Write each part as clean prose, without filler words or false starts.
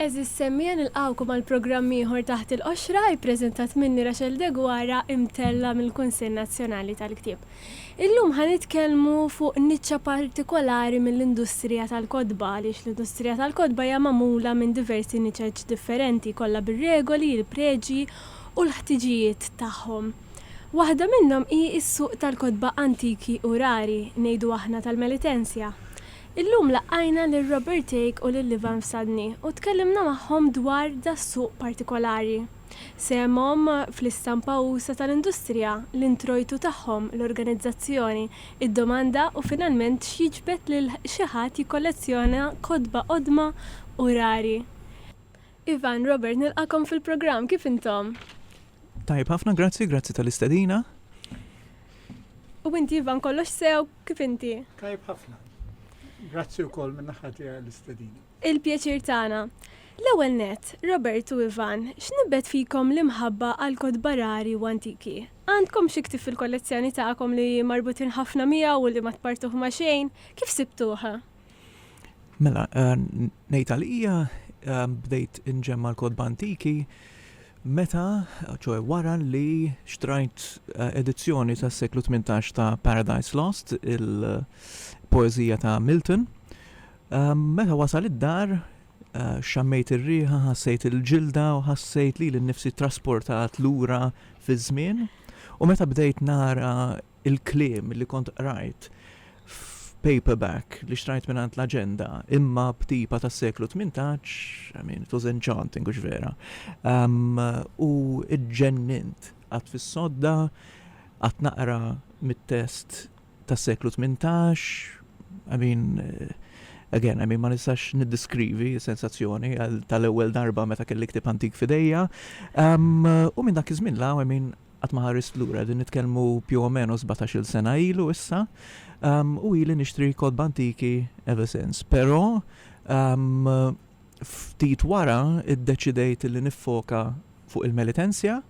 Eżis semmija nilqawkom għal programm ieħor taħt il-qoxra ippreżentat minni Rachel Degwara imtella mill-Kunsill Nazzjonali tal-Ktieb. Illum ħanitkellmu fuq niċċa partikolari mill-industrija tal-kodba għaliex l-industrija tal-kodba hija magħmula minn diversi niċeġ differenti kollha bir-regoli, il-preġi u l-ħtiġijiet tagħhom. Waħda minnhom hi s-suq tal-kodba antiki u rari ngħidu aħna tal-Melitensja. Illum laqajna lil Robert Take u lil Ivan Fsadni u tkellimna magħhom dwar da suq partikolari. Semmhom fl-istampa usa tal-industrija, l-introjtu tagħhom, l-organizzazzjoni, id-domanda u finalment x'jiġbed lil xi ħadd jikkollezzjona kodba qodma u rari. Ivan, Robert, nilqakom fil-programm, kif intom? Tajb ħafna, grazzi tal-istedina. U inti Ivan kollox sew kif inti? Tajb ħafna. Grazzi wkoll minn naħa tiegħek l-istedina. Il-pjaċir tagħna. L-ewwel nett, Robert u Ivan, x'nibbet fikom l-imħabba għal kodba rari u antiki? Għandkom xi ktif fil-kollezzjoni tagħkom li marbutin ħafna miegħu u li ma tpartuh ma' xejn, kif sibtuha? Mela, ngħid għalija bdejt inġemma l-kodba antiki meta, ċoħe wara li xtrajt edizzjoni tas seklu 18 ta' Paradise Lost, il-poezija ta' Milton. Meta wasal id-dar, xammejt ir-riħa, ħassejt il-ġilda u ħassejt li l-nifsi trasportat lura fi żmien. U meta bdejt nara il-kliem li kont rajt paperback li xtrajt minnant l-agenda imma btipa tas seklu 18, I mean, it was enchanting, ux vera. U iġġennint għat fis-sodda, għat naqra mit-test tas seklu 18, I mean, ma nistax niddiskrivi sensazzjoni tal-ewwel darba meta kelli ktib antik fidejja. U minn dak iż-żmien la, għat maħaris l-ura, din nitkellmu più o meno 17 sena ilu issa, u ili nixtri kodba antiki ever since. Pero, ftit wara id-deċidejt li nifoka fuq il-Melitensja,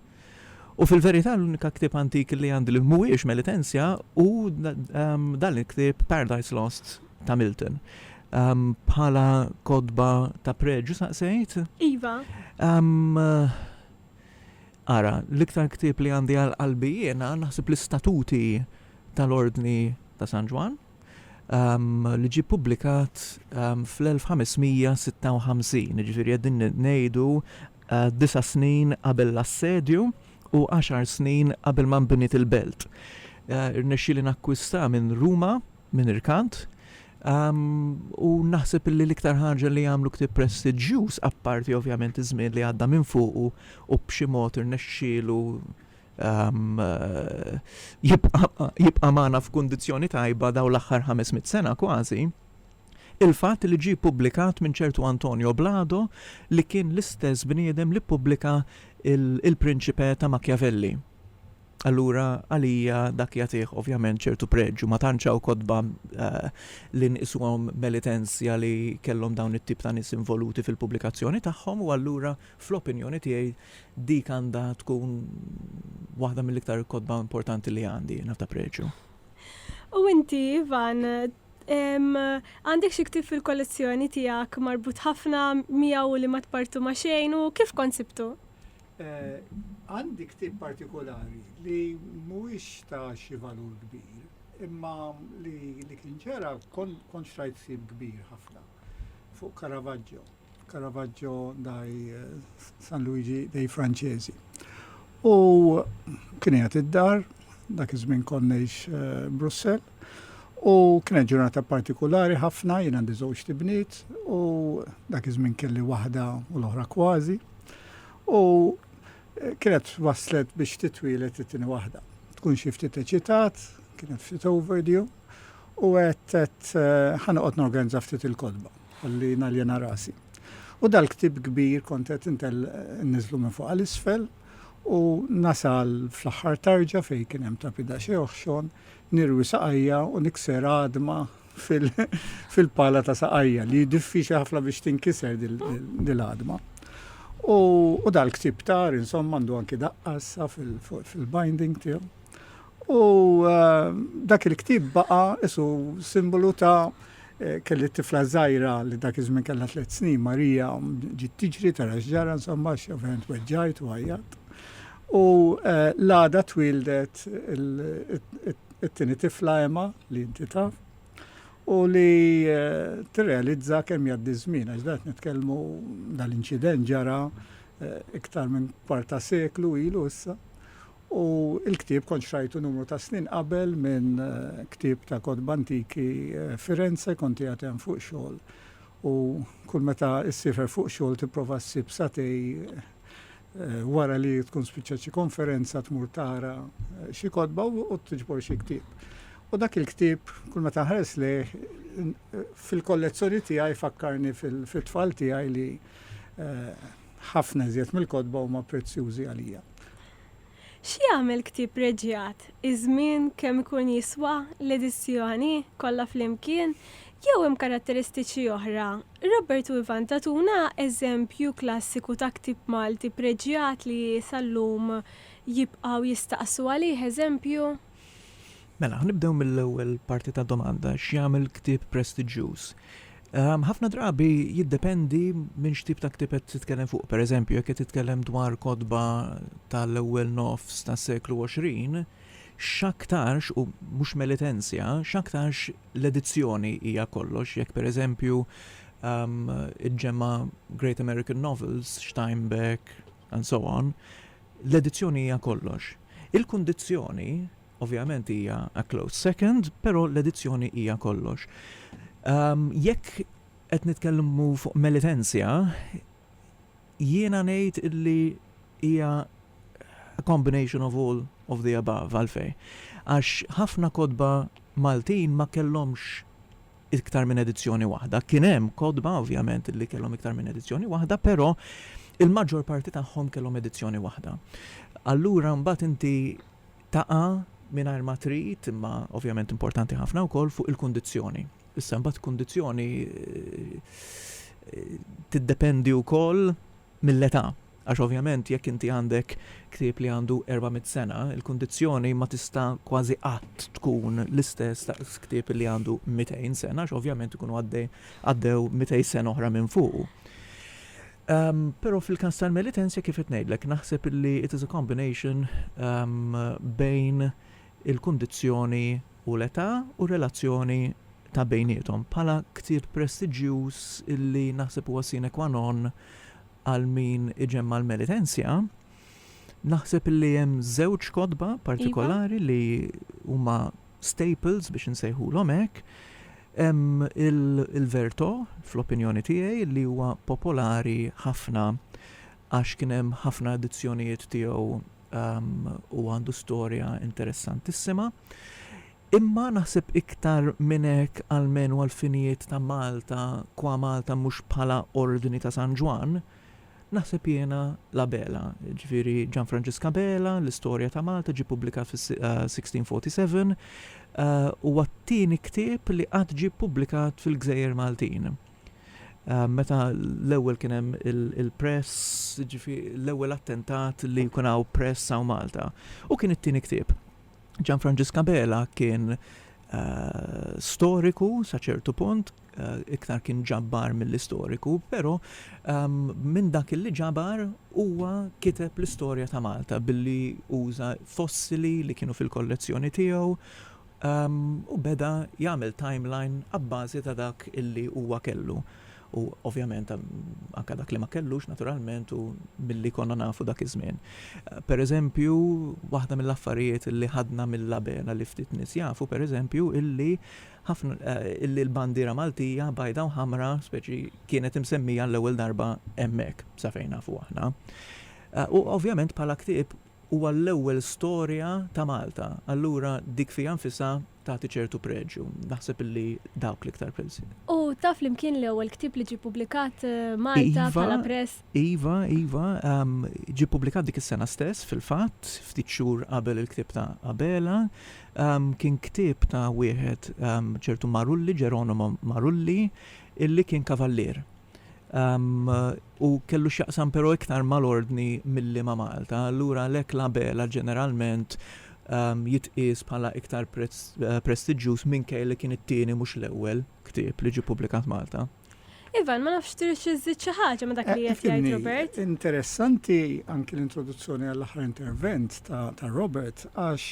u fil-verità l-unika ktib antik li għandi li mhuwiex Melitensja u dan il-ktib Paradise Lost ta' Milton. Bħala kodba ta' preġu saqsejt? Iva. Ara, l-iktar ktib li għandi għal-qalbi jena naħseb l-istatuti tal-Ordni ta' San Juan li ġi publikat fl-1556, ġifiri għeddin nejdu 9 snin qabel l-assedju u 10 snin qabel ma nbniet il-belt. Irnexxi li nakkwista minn Ruma, minn Irkant, u naħseb li l-iktar ħaġa li għamlu ktib prestiġjuż apparti ovvjament iż-żmien li għadda minn fuq u b'xi mod irnexxielu jibqa' magħna f'kundizzjoni tajba daw l-aħħar 500 sena kważi. Il-fatt li ġie pubblikat minn ċertu Antonio Blado li kien l-istess bniedem li pubblika il-Prinċipe ta' Machiavelli. Allura għalija dak jagħtih ovvjament ċertu preġġu ma tantxaw kodba li nqisuhom Melitensja li kellhom dawn it-tip ta' nies involuti fil-pubblikazzjoni tagħhom u allura fl-opinjoni tiegħi dik għandha tkun waħda mill-iktar kodba importanti li għandi nafta preġġu. U inti, Ivan, għandek xi ktib fil-kollezzjoni tiegħek marbut ħafna miegħu li ma tpartu ma' xejn u kif konsibtu? Għandi ktib partikolari li mhuwiex ta' xi valur kbir, imma li kien ġara kont xtrajt ktib kbir ħafna fuq Caravaggio. Caravaggio dai San Luigi dei Franċesi. U kien qiegħed id-dar, dak iż-żmien konnejx Brussell, u kienet ġurnata partikolari ħafna, jien għandi żewġ tibniet u dak iż-żmien kelli waħda u l-oħra kważi. U kienet waslet biex titwilet it-tieni waħda. Tkun xi ftit eċitat, kienet ftit overdue, u qed ħanoqgħod norganizza ftit il-kodba, ħalli naljena rasi. U dal-ktib kbir kont qed inniżlu minn fuq għall-isfel u nasal fl-aħħar tarġa fejn kien hemm tapida xi oħxon, nirwi saqajja u nikser għadma fil-pala ta' saqajja li diffiċli ħafna biex tinkiser dil-għadma. U dal-ktib tar, insomma, għandu anki daqqassa fil-binding tiegħu. U dak il-ktib baqa' isu simbolu ta' kelli t-tifla żgħira li dak iż-żmien kellha 3 snin, Marija ġiet tiġri tara x'ġara insomma ovvjament weġġajt u għajjat. U l-għada twildet it-tieni tifla Emma li inti taf u li tirrealizza kemm jgħaddi żmien għax dak nitkellmu dal-inċident ġara iktar minn kwarta seklu ilu issa. U il-ktieb kont xrajtu numru ta' snin qabel minn ktieb ta' kodba antiki Firenze kont jagħtem fuq xogħol. U kull meta issifer fuq xogħol tipprova ssib satej wara li tkun spiċċa xi konferenza tmur tara xi kodba u tiġbor xi ktieb. U dak il-ktieb kull meta ħares li fil-kollezzjoni tiegħi fakkarni fit-tfal tiegħi li ħafna iżjed mill-kodba huma prezzjużi għalija. X'jagħmel ktieb preġjat? Iż-żmien kemm ikun jiswa l-edizzjoni kollha flimkien jew hemm karatteristiċi oħra? Robert u Ivan tatuna eżempju klassiku ta' ktieb Malti preġjat li sal-lum jibqgħu jistaqsu għalih eżempju? Mela, nibdew mill-ewwel parti ta' domanda, x'jagħmel ktieb prestiġjuż. Ħafna drabi jiddependi minn x'tip ta' ktieb qed titkellem fuq. Pereżempju, jekk qed titkellem dwar kodba tal-ewwel nofs tas-seklu 20, x'aktarx u mhux melitenzja, x'aktarx l-edizzjoni hija kollox, jekk pereżempju iġġemma Great American Novels, Steinbeck and so on, l-edizzjoni hija kollox. Il-kundizzjoni ovvjament hija a close second, però l-edizzjoni hija kollox. Jekk qed nitkellmu fuq melitenzja, jiena ngħid illi hija a combination of all of the above għalfej. Għax ħafna kodba Maltin ma kellhomx iktar minn edizzjoni waħda. Kien hemm kodba ovvjament illi kellhom iktar minn edizzjoni waħda, però il-maġġor parti tagħhom kellhom edizzjoni waħda. Allura mbagħad inti taqa' mingħajr ma trid, imma ovvjament importanti ħafna wkoll fuq il-kundizzjoni. Issa mbagħad kundizzjoni tiddependi wkoll mill-età. Għax ovvjament jekk inti għandek ktieb li għandu 400 sena, il-kundizzjoni ma tista' kważi qatt tkun l-istess ta' ktieb li għandu 200 sena, għax ovvjament ikunu għaddew 200 sena oħra minn fuq. Però fil-każ tal-melitenzja kif qed ngħidlek, naħseb illi it is a combination bejn il-kundizzjoni u l-età u relazzjoni ta' bejnietom. Bħala ktieb prestiġjuż illi naħseb huwa sine qua non għal min iġemma l-melitenzja, naħseb illi hemm żewġ kodba partikolari li huma staples biex nsejħulhom hekk. Hemm il-Verto fl-opinjoni tiegħi li huwa popolari ħafna għax kien hemm ħafna edizzjonijiet tiegħu u għandu storja interessantissima. Imma naħseb iktar minnek għalmenu għal-finijiet ta' Malta, kwa Malta mhux bħala ordni ta' San Ġwan, naħseb jiena la Bela, ġifieri Gianfrancesca Bela, l-istorja ta' Malta ġi publikat fis-1647 u għattini ktieb li qatt ġi publikat fil-Gżejjer Maltin. Meta l-ewwel kien hemm il-press, l-ewwel attentat li jkun hawn press saw Malta. U kien it-tieni ktieb. Gianfrancesca Bela kien storiku sa ċertu punt, iktar kien ġabbar mill-istoriku, però minn dak li ġabar huwa kiteb l-istorja ta' Malta billi uża fossili li kienu fil-kollezzjoni tiegħu u beda jagħmel timeline abbażi ta' dak illi huwa kellu. U ovvjament anke dak li ma kellux naturalment u milli konna nafu dak iż-żmien. Pereżempju, waħda mill-affarijiet illi ħadna mill-Labela li ftit nies jafu pereżempju illi illi l-bandiera Maltija bajda u ħamra speċi kienet imsemmija l-ewwel darba hemmhekk sa fejn nafu aħna. U ovvjament bħala ktieb huwa l-ewwel storja ta' Malta. Allura dik fija nfisha tagħti ċertu preġju. Naħseb illi dawk l-iktar prezzi. U taf l-imkien l-ewwel ktieb li ġi publikat Malta bħala press. Iva, ġi publikat dik is-sena stess fil-fatt, ftit xhur qabel il-ktieb ta' Abela. Kien ktieb ta' wieħed ċertu Marulli, Geronimo Marulli, illi kien kavallier. U kellu x'jaqsam però iktar mal-ordni milli ma' Malta. Allura lek l-Abela ġeneralment jitqies bħala iktar prestiġjuż minkejja li kien it-tieni mhux l-ewwel ktieb li ġie pubblikat Malta. Ivan, ma nafx tirix iżid xi ħaġa ma dak li qed jgħid Robert. Interessanti anki l-introduzzjoni għall-aħħar intervent ta' Robert għax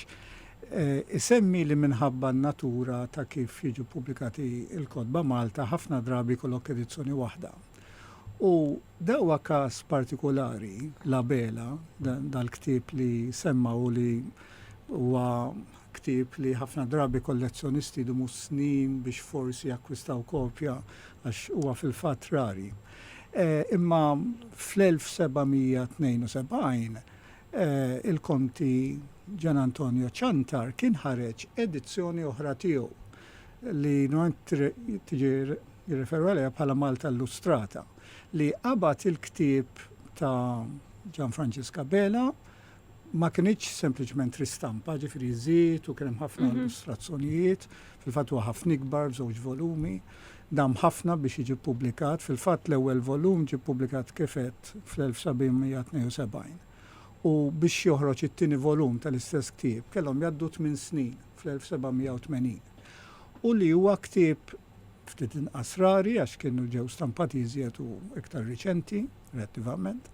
isemmi li minħabba n-natura ta' kif jiġu pubblikati il-kodba Malta ħafna drabi kollok edizzjoni waħda. U dawa każ partikolari, Labela, dal-ktieb li semmaw li huwa ktieb li ħafna drabi kollezzjonisti dumu snin biex forsi jakkwistaw kopja għax huwa fil-fatt rari. Imma fl-1772 il-Konti Gian Antonio Ċantar kien ħareġ edizzjoni oħra tiegħu li tiġi jirreferu għalija bħala Malta Illustrata li qabad il-ktieb ta' Gianfrancesca Bela ma kienx sempliċement ristampa, ġifieri żied u kien hemm ħafna illustrazzjonijiet, fil-fatt huwa ħafna ikbar b'żewġ volumi, dam ħafna biex jiġi pubblikat, fil-fatt l-ewwel volum ġie pubblikat kifet fl-1772. U biex joħroġ it-tieni volum tal-istess ktieb kellhom jgħaddu 8 snin fl-1780. U li huwa ktieb ftit inqas rari għax kienu ġew stampati iżjed u iktar riċenti, relattivament.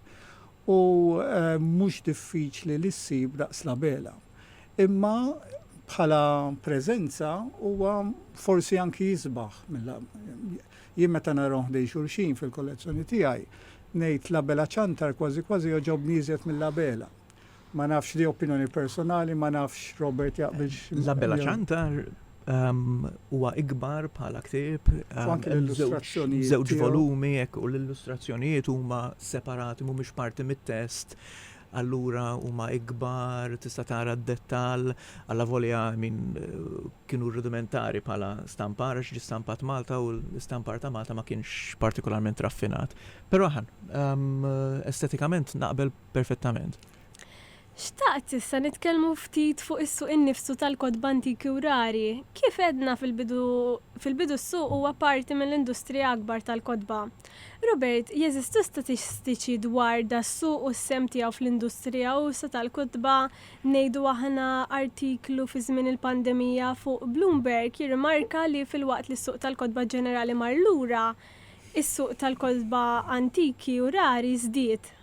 U mhux diffiċli li ssib daqs Labela. Imma bħala preżenza huwa forsi anki jisbaħ jien meta naraw ħdej xulxin fil-kollezzjoni tiegħi ngħid Labela Ċantar kważi joġobni iżjed mill-Labela. Ma nafx di opinjoni personali, ma nafx Robert jaqbilx. Labela Ċantar huwa ikbar bħala ktieb, żewġ volumi u l-illustrazzjonijiet huma separati mhumiex parti mit-test, allura huma ikbar, tista' tara d-dettall, alla volja kienu rudimentari bħala stampar għax ġie stampat Malta u l-istampar ta' Malta ma kienx partikolarment raffinat. Però estetikament naqbel perfettament. Xtaqt issa nitkellmu ftit fuq is-suq innifsu tal-kodba antiki u rari. Kif edna fil-bidu s-suq huwa parti mill-industrija akbar tal-kodba. Robert, jeżistu statistiċi dwar da s-suq u s-sem tiegħu fl-industrija u sa tal-kodba ngħidu aħna artiklu fi żmien il-pandemija fuq Bloomberg jirrimarka li fil-waqt li s-suq tal-kodba ġenerali mar lura, is-suq tal-kodba antiki u rari żdied.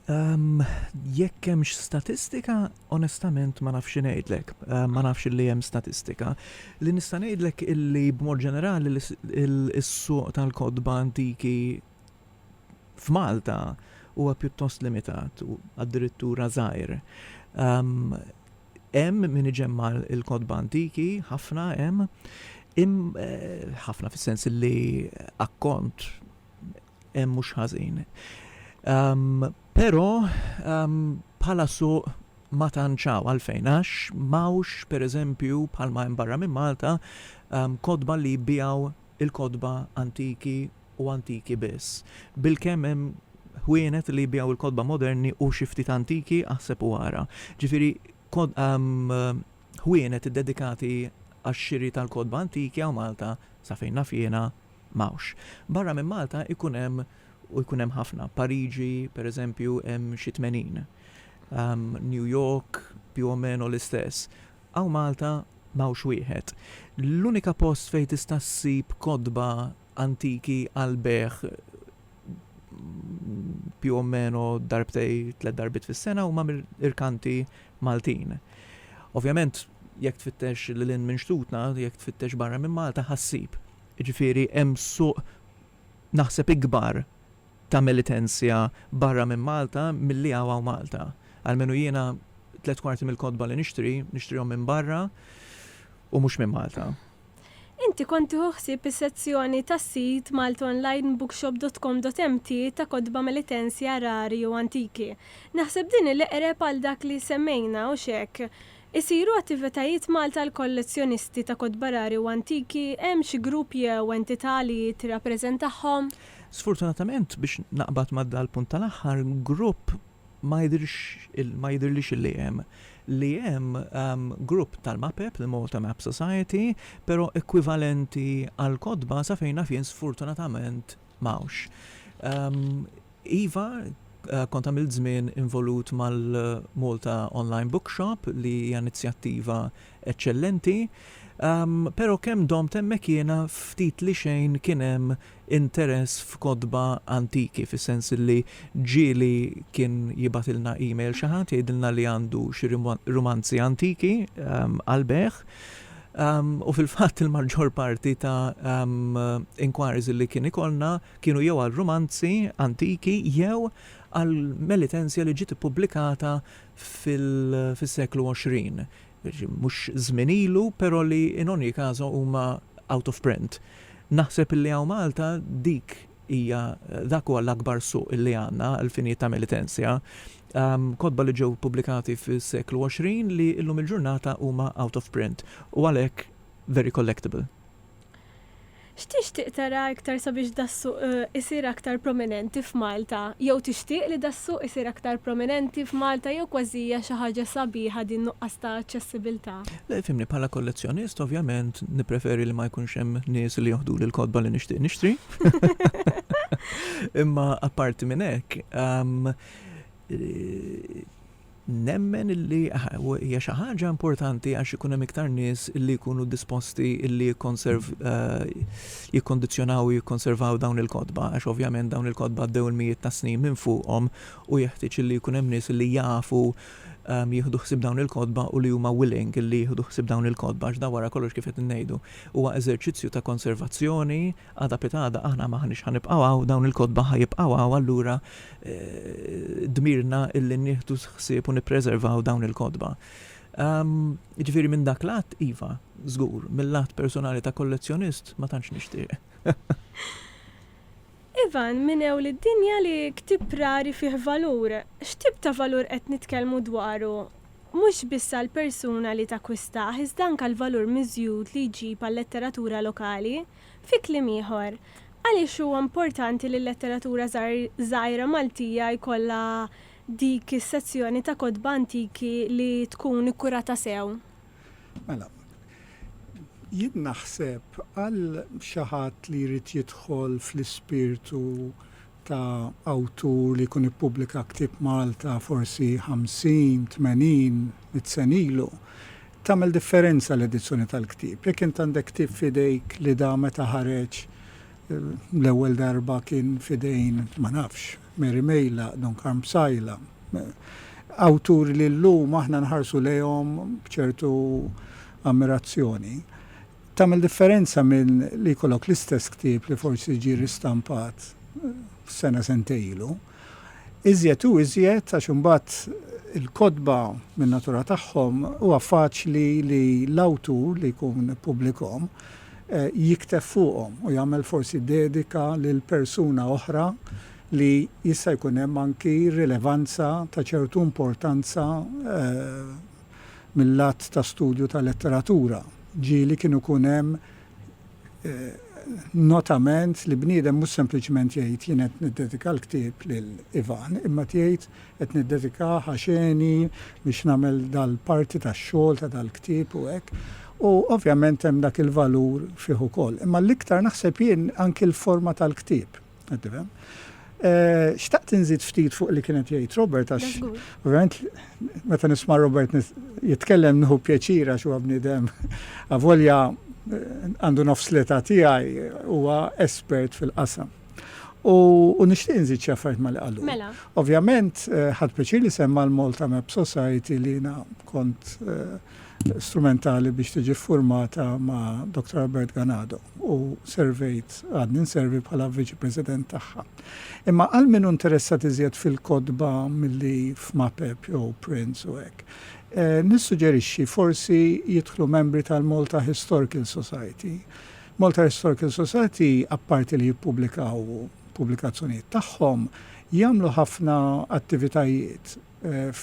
Jekk hemmx statistika, onestament ma nafx ngħidlek, ma nafx li hemm statistika. Li nista' ngħidlek illi b'mod ġenerali is-suq tal-kodba antiki f'Malta huwa pjuttost limitat u addirittura żgħir. Hemm min iġemma l-kodba antiki, ħafna hemm, ħafna fis-sens li akkont hemm mhux ħażin. Però bħala suq ma tantxaw għalfejn għax mawx pereżempju bħalma hemm barra minn Malta kodba li jbijaw il-kodba antiki u antiki biss. Bilkemm hemm ħwienet li jbijaw il-kodba moderni u xi ftit antiki aħseb u wara. Ġifieri ħwienet iddedikati għax-xiri tal-kodba antiki għaw Malta sa fejn naf jiena mawx. Barra minn Malta ikun hemm ħafna. Pariġi, pereżempju, hemm xi 80. New York, più o meno l-istess. Aw Malta mawx wieħed. L-unika post fejn tista' ssib kodba antiki għal beħ più o meno darbtej 3 darbit fis-sena huma mill-irkanti Maltin. Ovvjament, jekk tfittex lil minn xtutna, jekk tfittex barra minn Malta ħassib. Jiġifieri hemm suq naħseb ikbar ta' militenzja barra minn Malta milli għaw Malta. Għalmenu jiena 3/4 mill-kodba li nixtrihom minn barra u mhux minn Malta. Inti konti ħsieb is-sezzjoni tas-sit maltaonlinebookshop.com.mt ta' kodba militenzja rari u antiki. Naħseb din il-qreb għal dak li semmejna u xek. Isiru attivitajiet Malta l-kollezzjonisti ta' kodba rari u antiki, hemm xi grupp jew entità li tirrappreżentahom? Sfortunatament biex naqbad ma' dal-punt tal-aħħar, grupp ma jidirlix li hemm. Li hemm grupp tal-MAPEP, il-Malta Map Society, però ekwivalenti għal kodba sa fejn naf jien sfortunatament mawx. Iva, kont għamilt żmien involut mal-Malta Online Bookshop li hija inizjattiva eċċellenti. Pero kemm domt hemmhekk jiena ftit li xejn kien hemm interess f'kodba antiki, fis-sens li ġieli kien jibatilna email xi ħadd jgħidilna li għandu xi romanzi antiki għal-beħ. U fil-fatt il-maġġor parti ta' inquiries li kien ikollna kienu jew għal romanzi antiki jew għal melitenzja li ġiet ippubblikata fil-seklu 20. Mhux żmien ilu, però li in ogni caso huma out of print. Naħseb illi hawn Malta dik dak huwa l-akbar suq illi għandna għall-finijiet ta' militenzja. Kodba li ġew pubblikati fis-seklu 20 li llum il-ġurnata huma out of print u għalhekk very collectible. X'tixtieq tara iktar sabiex dassu isir aktar prominenti f'Malta? Jew tixtieq li dassu isir aktar prominenti f'Malta jew kważi hija xi ħaġa sabiħa din nuqqas ta' aċċessibilità? Le fimni bħala kollezzjonist ovvjament nippreferi li ma jkunx hemm nies li joħdu lil kodba li nixtieq nixtri. Imma apparti minn hekk nemmen illi hija xi ħaġa importanti għax ikun hemm iktar nies illi jkunu disposti illi jikkondizzjonaw u jikkonservaw dawn il-kodba għax ovvjament dawn il-kodba għaddew il-mijiet ta' snin minn fuqhom u jeħtieġ illi jkun hemm nies illi jafu jieħdu ħsieb dawn il-kodba u li huma willing illi jieħdu ħsieb dawn il-kodba għax da wara kollox kif qed innejdu. Huwa eżerċizzju ta' konservazzjoni għada pitada aħna maħniex ħanibqgħu dawn il-kodba ħajibqgħu allura dmirna illi nieħdu ħsieb u nippreservaw dawn il-kodba. Ġifieri minn dak lat iva, żgur, mill-lat personali ta' kollezzjonist ma tantx nixtieq. Ivan, minnew li d-dinja li ktib rari fih valur. X'tib ta' valur qed nitkellmu dwaru? Mhux biss l-persuna li takkwistaħ, iżda anke l-valur miżjud li jġib għal-letteratura lokali. Fi kliem ieħor, għaliex huwa importanti li l-letteratura żgħira Maltija jkollha dik is-sezzjoni ta' kodba antiki li tkun ikkurata sew? Mela, jien naħseb għal xi ħadd li jrid jidħol fl-ispirtu ta' awtur li jkun ippubblika ktieb Malta forsi 50, 80, 100 sen ilu, tagħmel differenza l-edizzjoni tal-ktieb. Jekk int għandek ktieb fidejk li da meta ħareġ l-ewwel darba kien fidejn ma nafx, Mary Mejla, Don Carm Sajla, awturi li llum aħna nħarsu lejhom b'ċertu ammirazzjoni. Tagħmel differenza minn li jkollok l-istess ktieb li forsi ġie ristampat sena sentejlu. Iżjed u iżjed għax imbagħad il-kodba min natura tagħhom huwa faċli li l-awtur li jkun pubblikhom jikteb fuqhom u jagħmel forsi dedika lil persuna oħra li jista' jkun hemm anki rilevanza ta' ċertu importanza mill-lat ta' studju ta' letteratura. Ġieli kienu kun hemm notament li bniedem mhux sempliċement jgħid jien qed niddedika l-ktieb lil Ivan, imma tgħid qed niddedika ħaxeni biex nagħmel dal-parti tax-xogħol ta' dal-ktieb u hekk. U ovvjament hemm dak il-valur fih ukoll. Imma l-iktar naħseb jien anke l-forma tal-ktieb. Xtaqt inżid ftit fuq li kienet jgħid Robert għax ovvjament meta nisma' Robert jitkellem nieħu pjaċira xi huwa bniedem avolja għandu nofs l-età tiegħi huwa espert fil-qasam. U nixtieq inżid xi affarijiet ma li qalu. Mela. Ovvjament ħadd pjaċir li semma l-Malta Map Society li jiena kont strumentali biex tiġi formata ma' Dr. Albert Ganado u għadni nservi bħala viċi president tagħha. Imma għal min interessat iżjed fil-kodba milli f'Mapep jew Prince u hekk. Nissuġġerixxi forsi jidħlu membri tal-Malta Historical Society. Malta Historical Society apparti li jippubblikaw pubblikazzjonijiet tagħhom jagħmlu ħafna attivitajiet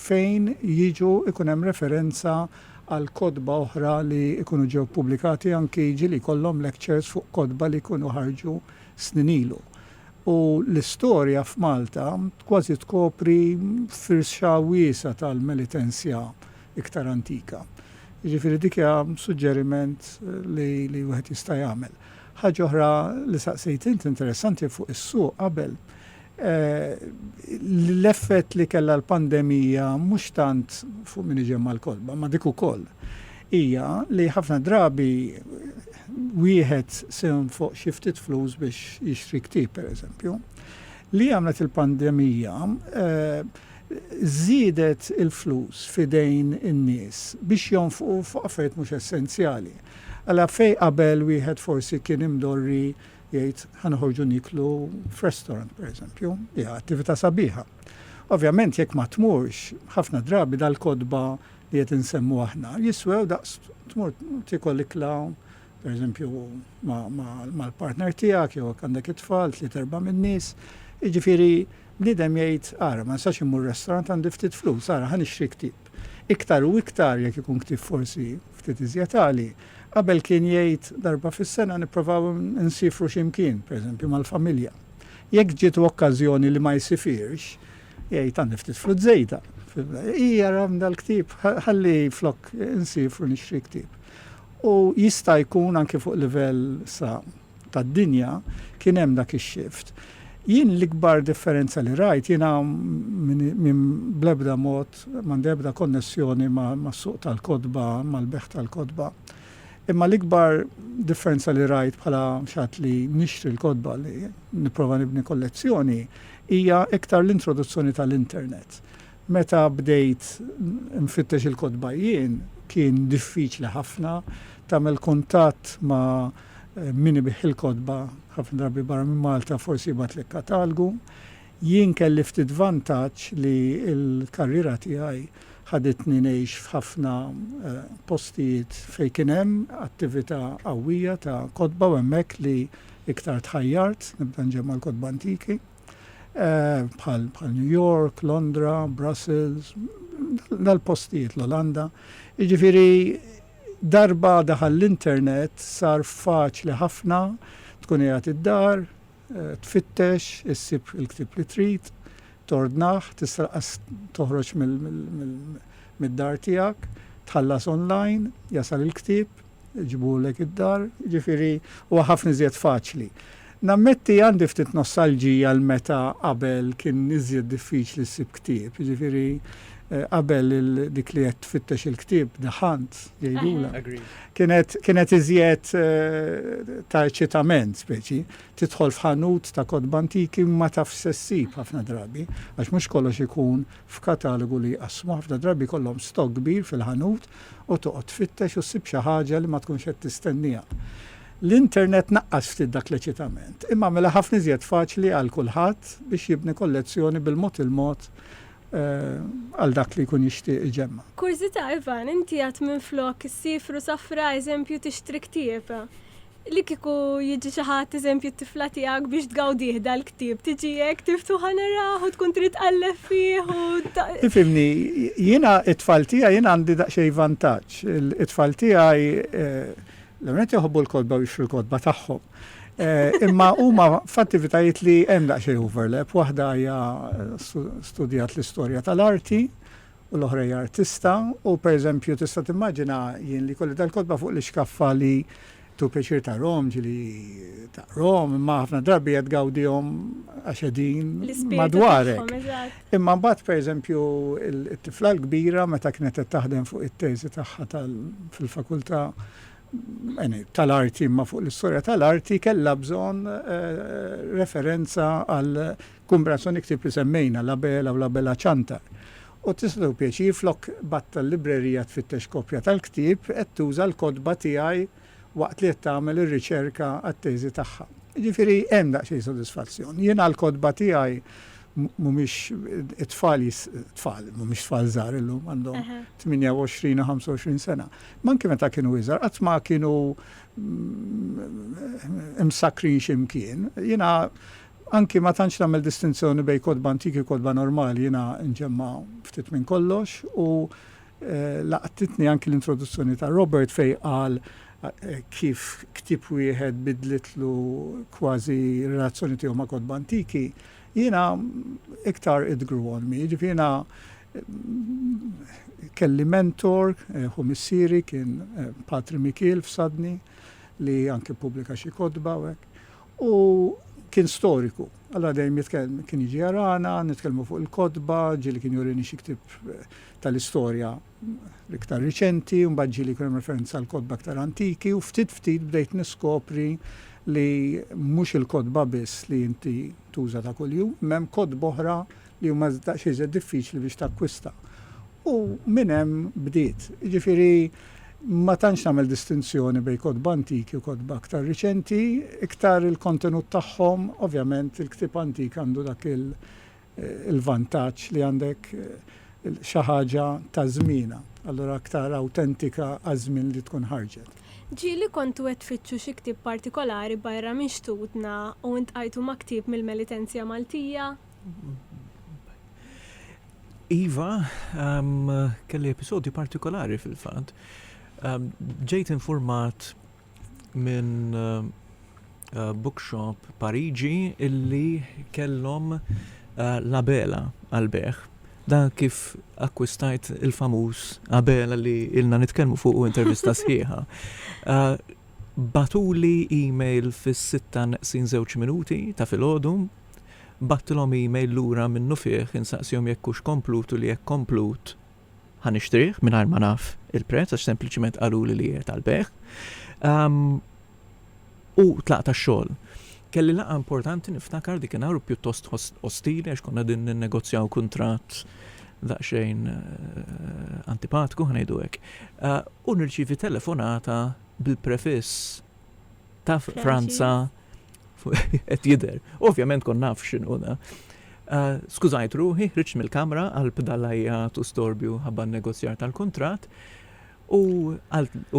fejn jiġu ikun hemm referenza għal kodba oħra li ikunu ġew pubblikati anki ġili kollhom lectures fuq kodba li jkunu ħarġu snin ilu. U l-istorja f'Malta kważi tkopri firxa wiesa tal-militenzja iktar antika. Jiġifieri dik hija suġġeriment li wieħed jista' jagħmel. Ħaġa oħra li saqsejt int interessanti fuq is-suq qabel. L-effett li kella l-pandemija mhux tant fuq min iġemma l-kodba, ma dik ukoll hija li ħafna drabi wieħed sewn fuq xi ftit flus biex jixtri ktieb pereżempju. Li għamlet il-pandemija żiedet il-flus fidejn in-nies biex jonfqu fuq affarijiet mhux essenzjali. Alla fej qabel wieħed forsi kien imdorri jgħid ħanħorġu niklu f'restaurant pereżempju, hija attività sabiħa. Ovvjament jekk ma tmurx ħafna drabi dal-kodba li qed insemmu aħna jiswew daqs tmur tikol ikla pereżempju mal-partner tiegħek jew għandek it-tfal tliet erba' min-nies. Jiġifieri bniedem jgħid ara ma nistax immur restaurant għandi ftit flus, ara ħanixtri ktieb. Iktar u iktar jekk ikun ktieb forsi ftit iżjed għali. Qabel kien jgħid darba fis-sena nippruvaw nsifru x'imkien, pereżempju mal-familja. Jekk ġiet okkażjoni li ma jsifirx, jgħid għandi ftit flus żejda. Hija ram dal-ktieb, ħalli flok nsifru nixtri ktieb. U jista' jkun anke fuq livell tad-dinja kien hemm dak ix-xift. Jien l-ikbar differenza li rajt jiena minn blebda mod m'għandi ebda konnessjoni ma' suq tal-kodba, mal-beħ tal-kodba. Imma l-ikbar differenza li rajt bħala xatt li nixtri l-kodba li nipprova nibni kollezzjoni hija iktar l-introduzzjoni tal-internet. Meta bdejt nfittex il-kodba jien kien diffiċli ħafna tagħmel kuntatt ma' min ibih il-kodba ħafna drabi barra minn Malta forsi jibgħatlek katalgu. Jien kelli ftit vantaġġ li l-karriera tiegħi ħaditni ngħix f'ħafna postijiet fejn kien hemm attività qawwija ta' kodba u hemmhekk li iktar tħajjart, nibda nġemma l-kodba antiki, bħal New York, Londra, Brussels, dal-postijiet l-Olanda. Jiġifieri darba daħal l-internet sar faċli ħafna tkun qiegħed id-dar, tfittex, issib il-ktieb li trid, tordnaħ, tisraqas toħroġ mid-dar tiegħek, tħallas online, jasal il-ktieb, ġibulek id-dar, ġifieri huwa ħafna iżjed faċli. Nammetti għandi ftit nostalġija l-meta qabel kien iżjed diffiċli ssib ktieb, ġifieri qabel dik li qed tfittex il-ktieb daħant jgħidula. Kienet iżjed ta' eċitament speċi, tidħol f'ħanut ta' kodba antiki ma tafx se ssib ħafna drabi, għax mhux kollox ikun f'katalogu li jqassmu ħafna drabi kollhom stok kbir fil-ħanut u toqgħod tfittex u ssib xi ħaġa li ma tkunx qed tistennija. L-internet naqqas ftit dak l-eċitament, imma mela ħafna iżjed faċli għal kulħadd biex jibni kollezzjoni bil-mod il-mod għal dak li jkun jixtieq iġemma. Kurzita, Ivan, inti għat minn flok sifru safra eżempju tixtri ktieb. Li kieku jiġi xi ħadd eżempju t-tifla tiegħek biex tgawdih dal-ktieb, tiġi hekk tiftuħ naraħ u tkun trid tqallef fih u Ifhimni, jiena it-tfal tiegħi jiena għandi daqsxejn vantaġġ. It-tfal tiegħi l-għanet joħobbu l-kodba biex fil-kodba tagħhom. Imma huma f'attivitajiet li hemm daqsxejn overlap, waħda hija studjat l-istorja tal-arti u l-oħra hija artista u pereżempju tista' timmaġina jien li kolli dal-kodba fuq l-iskaffa li tu peċir ta' Rom, ġili ta' Rom, imma ħafna drabi qed gawdihom għax qegħdin madwarek. Imma mbagħad pereżempju it-tifla l-kbira meta kienet qed taħdem fuq it-teżi tagħha fil-fakultà tal-arti imma fuq l-istorja tal-arti kellha bżonn referenza għal kumbrazzjoni ktieb li semmejna l-Abela u l-Abela ċantar. U tistgħu pjaċir flok batta l-librerija tfittex kopja tal-ktieb qed tuża l-kodba tiegħi waqt li qed tagħmel ir-riċerka għat-teżi tagħha. Jiġifieri hemm daqsxejn sodisfazzjon. Jiena l-kodba tiegħi mhumiex tfal mhumiex tfal żgħar illum għandhom 28 u 25 sena. Manki meta kienu iżgħar qatt ma kienu imsakrin x'imkien. Jiena anki ma tantx nagħmel distinzjoni bejn kodba antiki u kodba normali, jiena nġemma ftit minn kollox u laqtitni anki l-introduzzjoni ta' Robert fejn qal kif ktieb wieħed bidlitlu kważi relazzjoni tiegħu ma' kodba antiki. Jiena iktar it grew on me, jiena kelli mentor, hu missieri kien Patri Mikil f'Sadni li anke pubblika xi kodba hekk. U kien storiku Allora dejjem kien jiġi jarana, nitkellmu fuq il-kodba, ġieli kien jurini xi ktib tal-istorja iktar riċenti, u mbagħad ġieli kien referenza għal kodba aktar antiki, u ftit bdejt niskopri li mhux il-kodba biss li inti tuża ta' kuljum, m'hemm kodba oħra li huma daqsxejn diffiċli biex takkwista. U minn hemm bdiet. Jiġifieri ma tantx nagħmel distinzjoni bejn kodba antiki u kodba aktar riċenti, iktar il-kontenut tagħhom, ovvjament il-ktieb antik għandu dak il-vantaġġ li għandek xi ħaġa ta' żmiena, allura aktar awtentika għaż-żmien li tkun ħarġet. Ġieli kontu qed tfittxu xi ktieb partikolari barra minn xtutna u intqajtu ma' ktieb mill-Melitenzja Maltija? Iva, kelli episodju partikolari fil-fatt. Ġejt informat minn bookshop Pariġi illi kellhom labela għal-beħ. Dan kif akkwistajt il-famuż Abela li ilna nitkellmu fuq u intervista sħiħa. Batuli email fis-6:02 minuti ta' filgħodu, battilhom email lura minnu fih insaqsihom jekk hux komplut u li jekk komplut ħanixtrih mingħajr ma naf il-prezz għax sempliċiment qaluli li qiegħed għall-beħ. U tlaqta x-xogħol. Kelli laqgħa importanti niftakar dikinhar pjuttost ostili għax konna din ninnegozjaw kuntratt daqsxejn antipatiku ħanejdu hekk. U nirċievi telefonata bil-prefiss ta' Franza qed jidher. Ovvjament kon naf x'inhu da. Skużajt ruħi, ħriġt mill-kamra għal pedalajjat u storbju ħabba negozjar tal-kuntratt u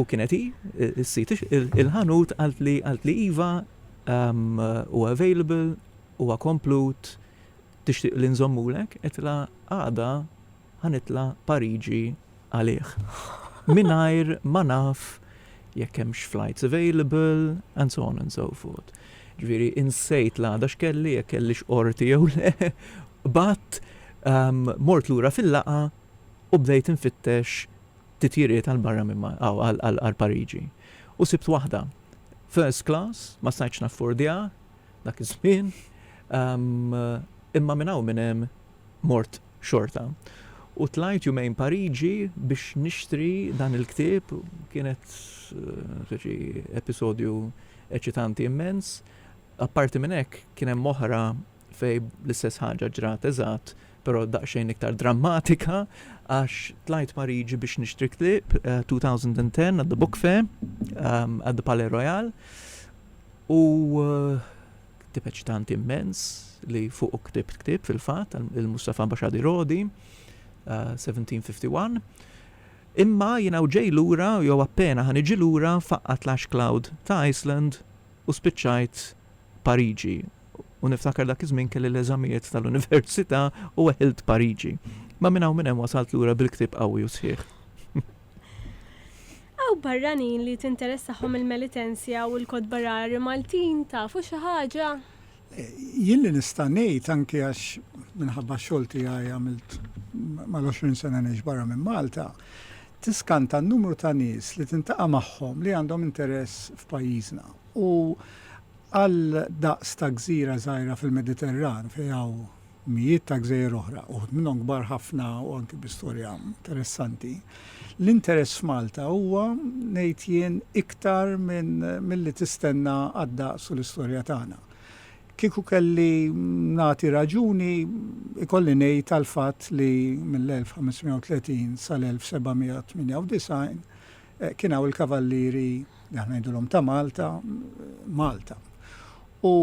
kienet il-ħanut għalt li iva u available u komplut tixtieq li nżommulek qedla għada ħanitla Pariġi għalih. Mingħajr ma naf jekk hemmx flights available and so on and so forth. Ġifieri insejt l-għada x'kelli jekk kellix qorti jew le, but mort lura fil-laqa u bdejt infittex titjiriet għal-barra għal-Pariġi. U sibt waħda. First class, ma stajtx naffordja, dak iż-żmien, imma minn hawn minn hemm mort xorta. U tlajt jumejn Pariġi biex nixtri dan il-ktieb, kienet episodju eċitanti immens. Apparti minn hekk kien hemm oħra fej l-istess ħaġa ġrat eżatt, però daqsxejn iktar drammatika għax tlajt Pariġi biex nixtri ktieb 2010 at the Book Fair at the Palais Royal u ktieb eċitanti immens li fuq ktieb fil-fatt il-Mustafa Baxadi Rodi 1751. Imma jiena ġej lura jew appena ħaniġi lura faqqat l-ash cloud ta' Iceland u spiċċajt Pariġi. U niftakar dak iż-żmien kelli l-eżamijiet tal-Università u weħilt Pariġi. Ma minn hawn minn hemm wasalt lura bil-ktieb qawwi u sħiħ. Aw barranin li tinteressahom il-Melitenzja u l-kodba rari Maltin tafu xi ħaġa? Jien li nista' ngħid anke għax minħabba x-xogħol tiegħi għamilt mal-20 sena ngħix barra minn Malta, tiskanta n-numru ta' nies li tintaqa' magħhom li għandhom interess f'pajjiżna. U għal daqs ta' gżira żgħira fil-Mediterran fejn hawn mijiet ta' gżejjer oħra, uħud minnhom kbar ħafna u anke b'istorja interessanti. L-interess f'Malta huwa ngħid jien iktar milli tistenna għad-daqs u l-istorja tagħna. Kieku kelli nagħti raġuni ikolli ngħid għall-fatt li mill-1530 sal-1798 kien hawn il-kavallieri li aħna ngħidulhom ta' Malta. U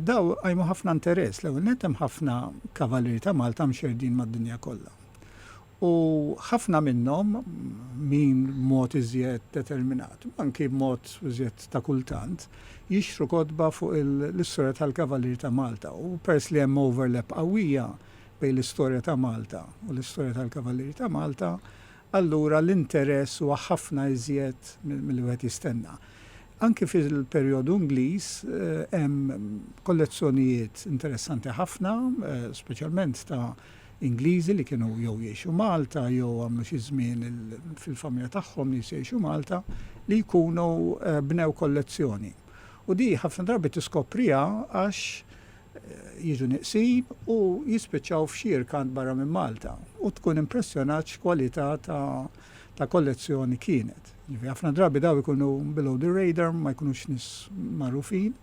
daw għajmu ħafna interess, l-ewwel nett hemm ħafna kavallieri ta' Malta mxerdin mad-dinja kollha. U ħafna minnhom min mod iżjed determinat, anki b'mod iżjed ta' kultant, jixtru kodba fuq l-istorja tal-kavallieri ta' Malta. U peress li hemm overlap qawwija bejn l-istorja ta' Malta u l-istorja tal-kavallieri ta' Malta, allura l-interess huwa ħafna iżjed milli wieħed jistenna. Anki fil-perjodu Ingliż hemm kollezzjonijiet interessanti ħafna, speċjalment ta' Ingliżi li kienu jew jgħixu Malta jew għamlu xi żmien fil-familja tagħhom li jgħixu Malta li jkunu bnew kollezzjoni. U di ħafna drabi tiskopriha għax jiġu niqsin u jispiċċaw f'xir kant barra minn Malta u tkun impressjonat x'kwalità ta' kollezzjoni kienet. Ħafna drabi daw ikunu below the radar, ma jkunux nis magħrufin,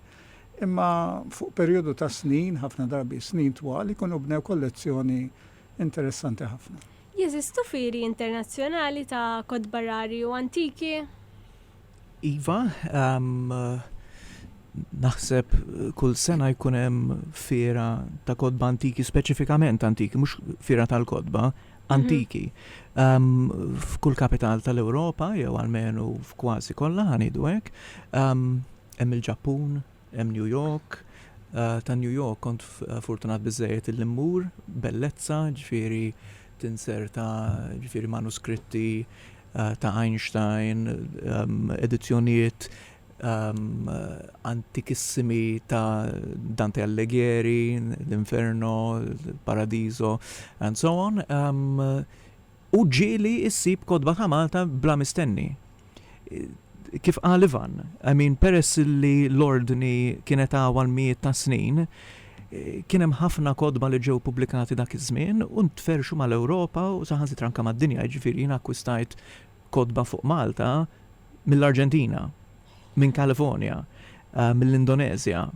imma fuq perjodu ta' snin, ħafna drabi snin twal, ikunu bnew kollezzjoni interessanti ħafna. Jeżistu firi internazzjonali ta' kodba rari u antiki? Iva, naħseb kull sena jkun hemm fiera ta' kodba antiki, speċifikament antiki, mhux fiera tal-kodba, antiki. F'kull kapital tal-Ewropa, jew almenu f'kważi kollha ħanidu hekk. Hemm il-Ġappun, hemm New York. Ta' New York kont fortunat biżejjed il-immur, bellezza, ġifieri tinserta ġifieri manuskritti ta' Einstein, edizzjonijiet antikissimi ta' Dante Alighieri, l'Inferno, il Paradiso, and so on. U ġieli issib kodba ta' Malta bla mistenni. Kif qal Ivan, peress li l-ordni kienet għawal miet ta' snin, kien hemm ħafna kodba li ġew pubblikati dak iż-żmien u ntferxu mal-Ewropa u saħansitra anke mad-dinja, ġifieri jien akkwistajt kodba fuq Malta mill-Arġentina, minn Kalifornja, mill-Indonezja.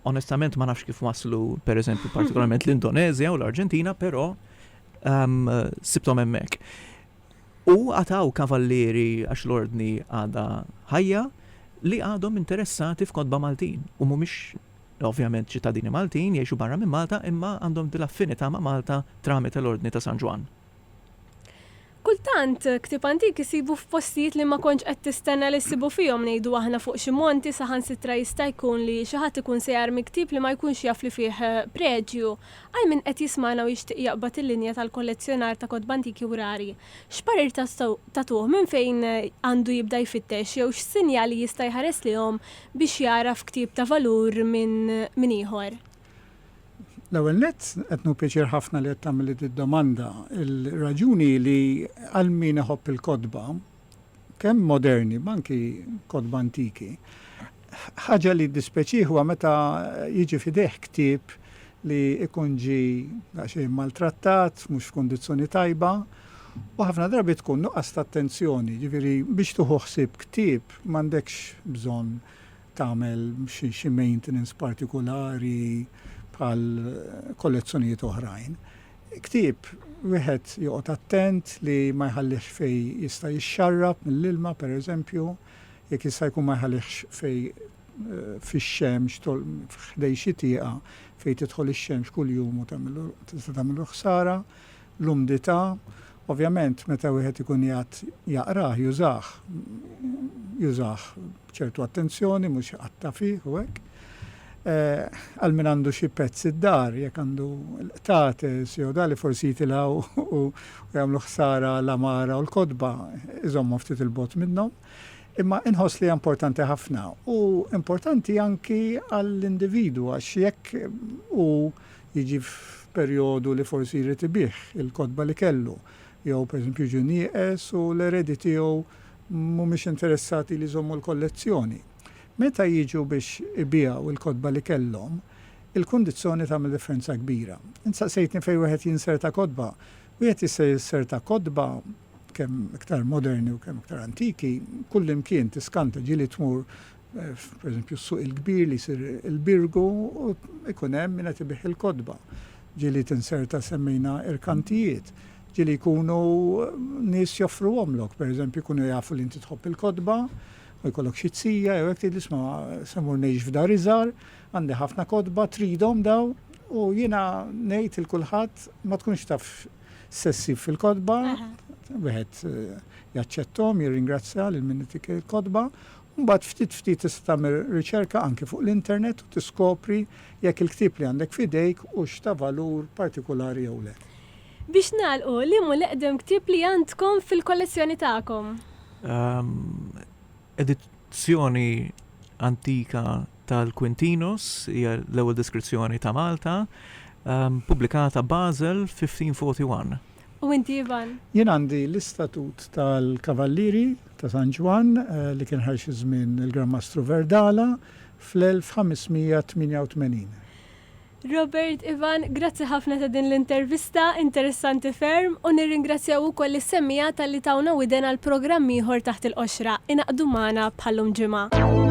Onestament ma nafx kif waslu, pereżempju, partikolarment l-Indonezja u l-Arġentina, però sibthom hemmhekk. U għataw kavallieri għax l-ordni għada ħajja li għadhom interessati f'kodba Maltin. U mhumiex ovvjament ċittadini Maltin, jgħixu barra minn Malta, imma għandhom dil-affinità ma' Malta tramite l-ordni ta' San Ġwan. Kultant, ktib antiki sibu f'postijiet li ma kontx qed tistenna li sibu fihom ngħidu aħna fuq xi monti saħansitra jista' jkun li xi ħadd ikun sejjar miktib li ma jkunx jaf li fih preġju. Għal min qed jisma'na u jixtieq jaqbad il-linja tal-kollezzjonar ta' kodba antiki u rari. X'parir tagħtuh minn fejn għandu jibda jfittex jew x'sinjali jista' jħares lihom biex jaraf ktib ta' valur minn ieħor? L-ewwel nett qed pjaċir ħafna li qed tagħmel id-domanda. Il-raġuni li għal min iħobb il-kodba, kemm moderni, ma anki kodba antiki, ħaġa li dispeċih huwa meta jiġi fideh ktieb li ikun ġi daqsxejn maltrattat, mhux f'kundizzjoni tajba, u ħafna drabi tkun nuqqas ta' attenzjoni. Ġifieri biex tuħu ħsieb ktieb m'għandekx bżonn tagħmel xi maintenance partikolari bħal kollezzjonijiet oħrajn. Ktieb wieħed joqgħod attent li ma jħallix fej jista' jixxarrab mill-ilma pereżempju, jekk jista' jkun ma jħallix fej fix-xemx ħdej xi tieqa fejn tidħol ix-xemx kuljum u tista' tagħmlu ħsara, l-umdità, ovvjament meta wieħed ikun jaqrah jużah b'ċertu attenzjoni mhux qatta fih u hekk. Għal min għandu xi pezz id-dar, jekk għandu l-qtates jew dali forsi jitilgħu u jagħmlu ħsara l-amara u l-kodba, iżommu ftit il-bot minnhom. Imma inħoss li importanti ħafna u importanti anki għall-individu għax jekk u jiġi f'perjodu li forsi jrid ibih il-kodba li kellu, jew pereżempju jiġu nieqes u l-eredi tiegħu mhumiex interessati li jżommu l-kollezzjoni. Meta jiġu biex ibijaw il-kodba li kellhom, il-kundizzjoni tagħmel differenza kbira. Insaqsejtni fejn wieħed jinserta kodba. Wieħed jista' jinserta kodba kemm iktar moderni u kemm iktar antiki, kull imkien tiskanta ġieli tmur pereżempju s-suq il-kbir li jsir il-birgu u jkun hemm min qed ibih il-kodba. Ġieli tinserta semmejna irkantijiet. Ġieli jkunu nies joffruhomlok, pereżempju jkunu jafu li inti tħobb il-kodba, u jkollok xi tzija, jew hekk tgħid isma' semmur ngħix f'dar iżgħar, għandi ħafna kodba tridhom daw u jiena ngħid il kulħadd ma tkunx taf sessi fil-kodba, wieħed jaċċettom, jirringrazzja lil min itik il-kodba, u mbagħad ftit tista' tagħmel riċerka anke fuq l-internet u tiskopri jekk il-ktieb li għandek f'idejk hux ta' valur partikolari jew le. Biex nagħlqu li hu l-eqdem ktieb li għandkom fil-kollezzjoni tagħkom? Edizzjoni antika tal-Quintinos, hija l-ewwel deskrizzjoni ta' Malta, pubblikata Basel 1541. U inti Ivan? Jien għandi l-istatut tal-Kavallieri ta' San Ġwan li kien ħarx żmien il-Gran Mastru Verdala fl-1588. Robert, Ivan, grazzi ħafna ta' din l-intervista, interessanti ferm, u nirringrazzjaw ukoll is-semmija tal-li tawna widen għal programm ieħor taħt il-qoxra inaqdu magħna bħallum ġimgħa.